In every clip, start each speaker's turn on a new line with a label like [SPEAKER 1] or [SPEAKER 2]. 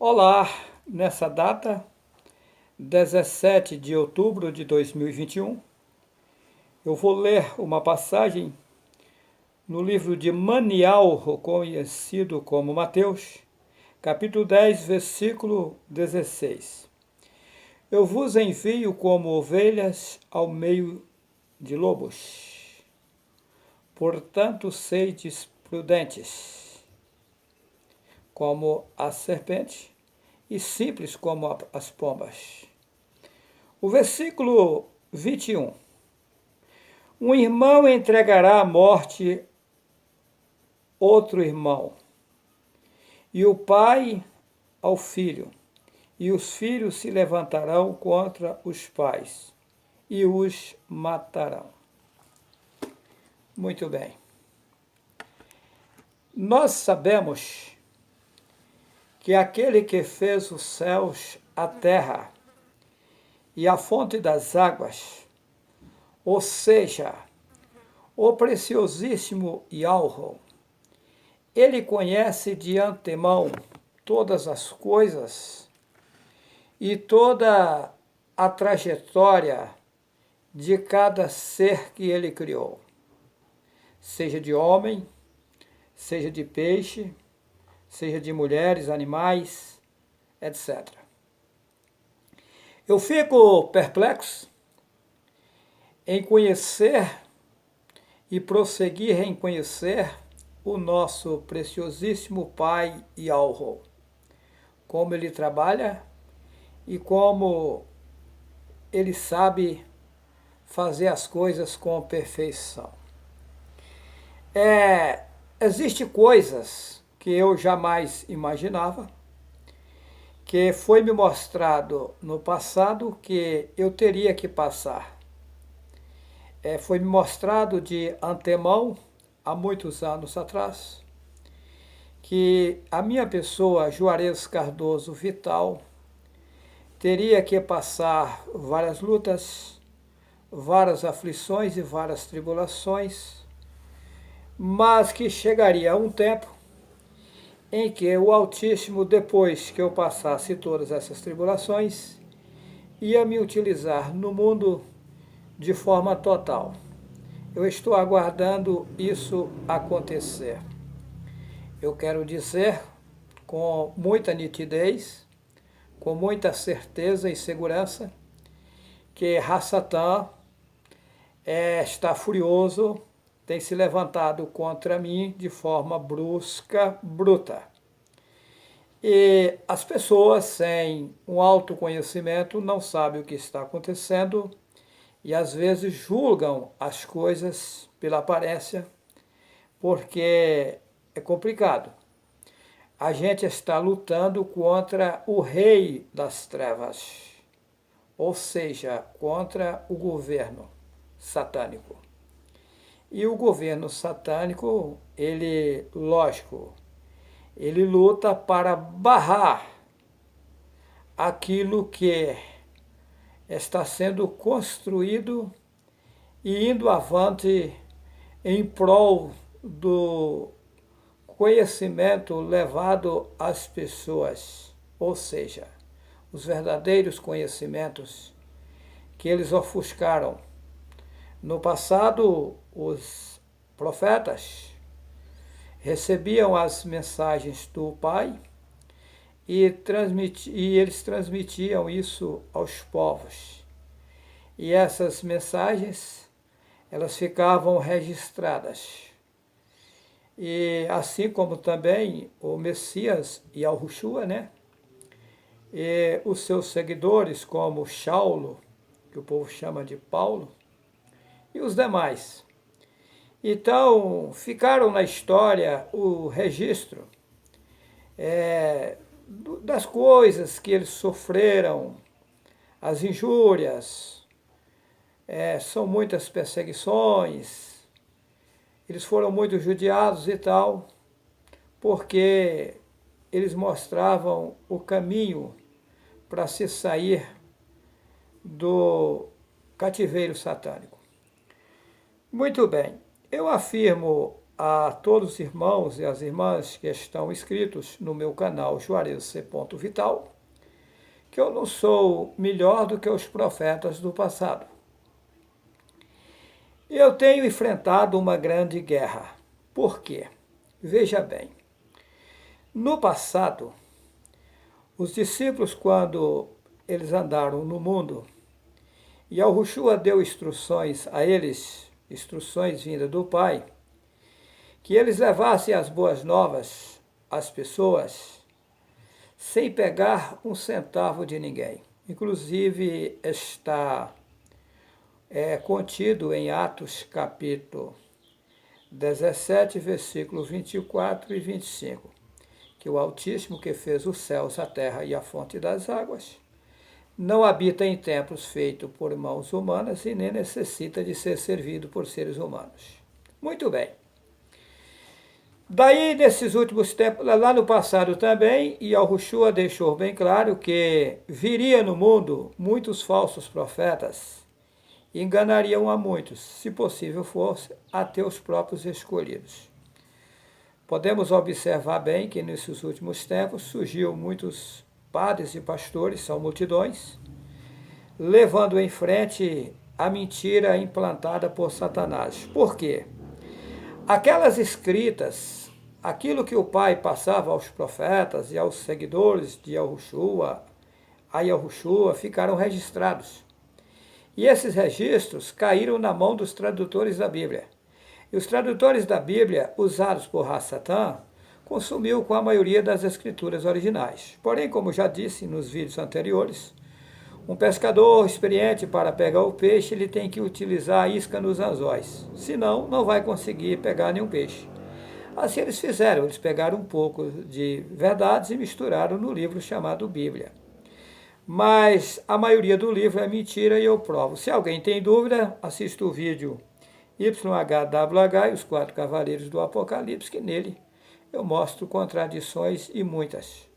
[SPEAKER 1] Olá, nessa data, 17 de outubro de 2021, eu vou ler uma passagem no livro de Manial, conhecido como Mateus, capítulo 10, versículo 16. Eu vos envio como ovelhas ao meio de lobos. Portanto, sedes prudentes, como a serpente, e simples como as pombas. O versículo 21. Um irmão entregará à morte outro irmão, e o pai ao filho, e os filhos se levantarão contra os pais e os matarão. Muito bem. Nós sabemos que aquele que fez os céus, a terra e a fonte das águas, ou seja, o preciosíssimo Yahweh, ele conhece de antemão todas as coisas e toda a trajetória de cada ser que ele criou, seja de homem, seja de peixe, seja de mulheres, animais, etc. Eu fico perplexo em conhecer e prosseguir em conhecer o nosso preciosíssimo Pai Yahweh, como ele trabalha e como ele sabe fazer as coisas com perfeição. Existem coisas que eu jamais imaginava, que foi me mostrado no passado que eu teria que passar. Foi me mostrado de antemão, há muitos anos atrás, que a minha pessoa, Juarez Cardoso Vital, teria que passar várias lutas, várias aflições e várias tribulações, mas que chegaria um tempo em que o Altíssimo, depois que eu passasse todas essas tribulações, ia me utilizar no mundo de forma total. Eu estou aguardando isso acontecer. Eu quero dizer com muita nitidez, com muita certeza e segurança, que Hassatan está furioso, tem se levantado contra mim de forma brusca, bruta. E as pessoas sem um autoconhecimento não sabem o que está acontecendo e às vezes julgam as coisas pela aparência, porque é complicado. A gente está lutando contra o rei das trevas, ou seja, contra o governo satânico. E o governo satânico, ele, lógico, ele luta para barrar aquilo que está sendo construído e indo avante em prol do conhecimento levado às pessoas, ou seja, os verdadeiros conhecimentos que eles ofuscaram. No passado, os profetas recebiam as mensagens do Pai e eles transmitiam isso aos povos. E essas mensagens, elas ficavam registradas. E assim como também o Messias e Yahushua, né? E os seus seguidores, como Saulo, que o povo chama de Paulo, e os demais. Então, ficaram na história o registro das coisas que eles sofreram, as injúrias, são muitas perseguições, eles foram muito judiados e tal, porque eles mostravam o caminho para se sair do cativeiro satânico. Muito bem, eu afirmo a todos os irmãos e as irmãs que estão inscritos no meu canal Juarez C. Vital, que eu não sou melhor do que os profetas do passado. Eu tenho enfrentado uma grande guerra. Por quê? Veja bem, no passado, os discípulos, quando eles andaram no mundo, e Yahushua deu instruções a eles, instruções vindas do Pai, que eles levassem as boas novas às pessoas sem pegar um centavo de ninguém. Inclusive está contido em Atos capítulo 17, versículo 24 e 25, que o Altíssimo, que fez os céus, a terra e a fonte das águas, não habita em templos feitos por mãos humanas e nem necessita de ser servido por seres humanos. Muito bem. Daí, nesses últimos tempos, lá no passado também, Yahushua deixou bem claro que viria no mundo muitos falsos profetas e enganariam a muitos, se possível fosse, até os próprios escolhidos. Podemos observar bem que nesses últimos tempos surgiu muitos padres e pastores, são multidões, levando em frente a mentira implantada por Satanás. Por quê? Aquelas escritas, aquilo que o Pai passava aos profetas e aos seguidores de Yahushua, a Yahushua, ficaram registrados. E esses registros caíram na mão dos tradutores da Bíblia. E os tradutores da Bíblia, usados por Hasatan, consumiu com a maioria das escrituras originais. Porém, como já disse nos vídeos anteriores, um pescador experiente, para pegar o peixe, ele tem que utilizar a isca nos anzóis, senão não vai conseguir pegar nenhum peixe. Assim eles fizeram, eles pegaram um pouco de verdades e misturaram no livro chamado Bíblia. Mas a maioria do livro é mentira e eu provo. Se alguém tem dúvida, assista o vídeo YHWH e os 4 Cavaleiros do Apocalipse, que nele eu mostro contradições e muitas.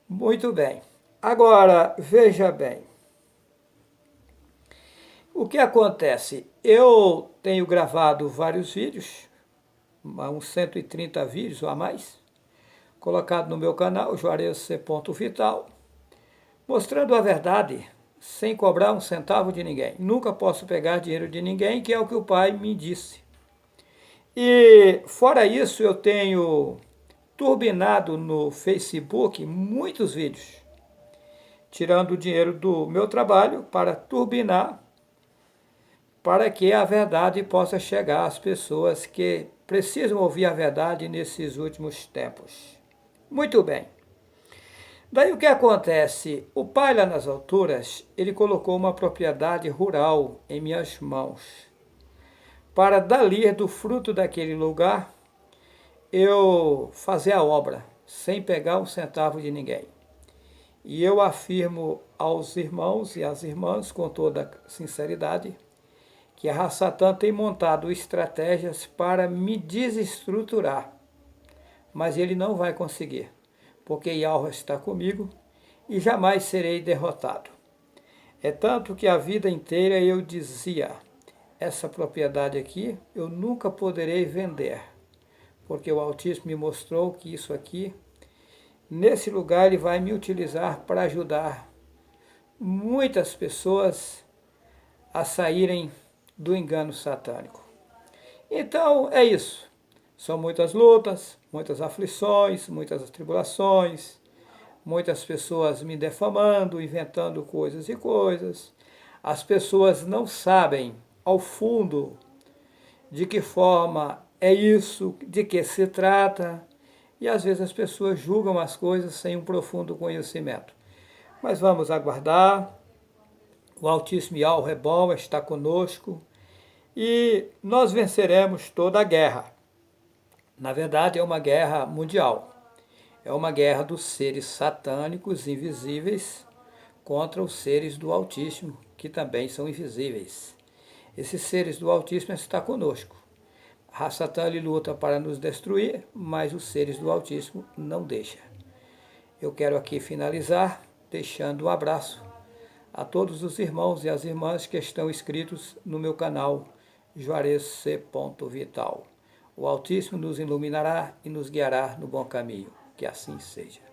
[SPEAKER 1] Muito bem. Agora, veja bem. O que acontece? Eu tenho gravado vários vídeos, uns 130 vídeos ou a mais, colocado no meu canal, Juarez C. Vital, mostrando a verdade, sem cobrar um centavo de ninguém. Nunca posso pegar dinheiro de ninguém, que é o que o Pai me disse. E, fora isso, eu tenho turbinado no Facebook muitos vídeos, tirando o dinheiro do meu trabalho para turbinar, para que a verdade possa chegar às pessoas que precisam ouvir a verdade nesses últimos tempos. Muito bem. Daí o que acontece? O Pai lá nas alturas, ele colocou uma propriedade rural em minhas mãos. Para dali, do fruto daquele lugar, eu fazer a obra, sem pegar um centavo de ninguém. E eu afirmo aos irmãos e às irmãs, com toda sinceridade, que a Hasatan tem montado estratégias para me desestruturar, mas ele não vai conseguir, porque Yahweh está comigo e jamais serei derrotado. É tanto que a vida inteira eu dizia, essa propriedade aqui eu nunca poderei vender, porque o Altíssimo me mostrou que isso aqui, nesse lugar, ele vai me utilizar para ajudar muitas pessoas a saírem do engano satânico. Então é isso. São muitas lutas, muitas aflições, muitas tribulações, muitas pessoas me defamando, inventando coisas e coisas. As pessoas não sabem ao fundo de que forma é isso, de que se trata, e às vezes as pessoas julgam as coisas sem um profundo conhecimento. Mas vamos aguardar, o Altíssimo Yahweh é bom, está conosco, e nós venceremos toda a guerra. Na verdade, é uma guerra mundial. É uma guerra dos seres satânicos invisíveis contra os seres do Altíssimo, que também são invisíveis. Esses seres do Altíssimo estão conosco. A Satã luta para nos destruir, mas os seres do Altíssimo não deixam. Eu quero aqui finalizar deixando um abraço a todos os irmãos e as irmãs que estão inscritos no meu canal Juarez C. Vital. O Altíssimo nos iluminará e nos guiará no bom caminho. Que assim seja.